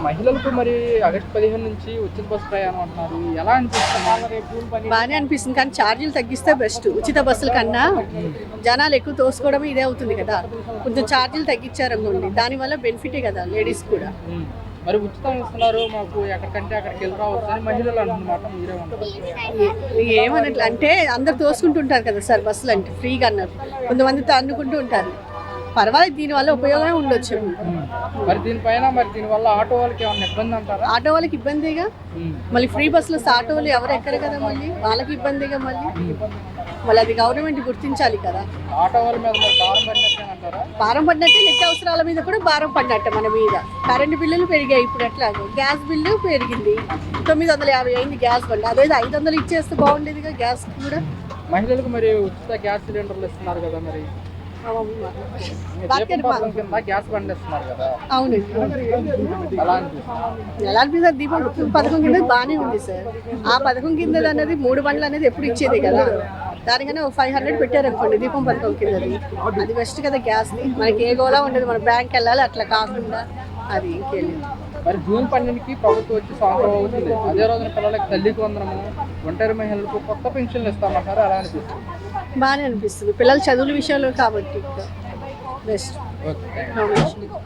మహిళలకు మరి ఆగస్టు 15 నుంచి ఉచిత బస్సు ప్రయాణం అంటున్నారు. ఎలా అనిపిస్తుంది? బాగానే అనిపిస్తుంది, కానీ ఛార్జీలు తగ్గిస్తే బెస్ట్. ఉచిత బస్సుల కన్నా జనాలు ఎక్కువ తోసుకోవడం ఇదే అవుతుంది కదా. కొంచెం ఛార్జీలు తగ్గించారనుకోండి, దానివల్ల బెనిఫిటే కదా లేడీస్ కూడా. మరి ఉచితం ఇస్తున్నారు, మాకు ఎక్కడికంటే అక్కడికి వెళ్ళి రావచ్చు అని మహిళలు అంటున్నమాట. మీరేమంటారు? ఏమన్నట్లు అంటే అందరు తోసుకుంటుంటారు కదా సార్, బస్సులు అంటే ఫ్రీగా అన్నారు. కొంతమంది తన్నుకుంటూ ఉంటారు. పర్వాలేదు, దీనివల్ల ఉపయోగమే ఉండొచ్చు. మరి దీనివల్ల ఆటో వాళ్ళకి ఏమైనా ఇబ్బంది అంటారా? ఆటో వాళ్ళకి ఇబ్బందిగా, మళ్ళీ ఫ్రీ బస్సులో ఆటోలు ఎవరు ఎక్కరు కదా, మళ్ళీ వాళ్ళకి ఇబ్బందిగా. మళ్ళీ అది గవర్నమెంట్ గుర్తించాలి కదా. ఆటో వాళ్ళ మీద భారం పడినట్టేనంటారా? భారం పడినట్టే, నిత్యావసరాల మీద కూడా భారం పడినట్టే మన మీద. కరెంటు బిల్లులు పెరిగాయి, ఇప్పుడు ఎట్లాగో గ్యాస్ బిల్లు పెరిగింది. 950 అయింది గ్యాస్ బండి. అదే 500 ఇచ్చేస్తే బాగుండేదిగా గ్యాస్ కూడా. మహిళలకు మరి ఉచిత గ్యాస్ సిలిండర్లు ఇస్తున్నారు కదా, మరి గ్యాస్ బండి ఇస్తున్నారు కదా. అవునండి, ఎలా అనిపిస్తుంది? దీపం పథకం కింద బాగానే ఉంది సార్. ఆ పథకం కింద అనేది 3 బండ్లు అనేది ఎప్పుడు ఇచ్చేది కదా. దానికన్నా 500 పెట్టారనుకోండి దీపం పథకం కిందది, అది బెస్ట్ కదా. గ్యాస్ది మనకి ఏ గోలా ఉండదు, మన బ్యాంక్ వెళ్ళాలి, అట్లా కాకుండా అది ఇంకెళ్ళింది. మరి జూన్ 12కి ప్రభుత్వం వచ్చి సంవత్సరం అవుతుంది. అదే రోజున పిల్లలకి తల్లికి వందనము, ఒంటరి మహిళలకు కొత్త పెన్షన్లు ఇస్తామంటారు. ఎలా అనిపిస్తుంది? బాగానే అనిపిస్తుంది, పిల్లల చదువుల విషయంలో కాబట్టి బెస్ట్. ఓకే.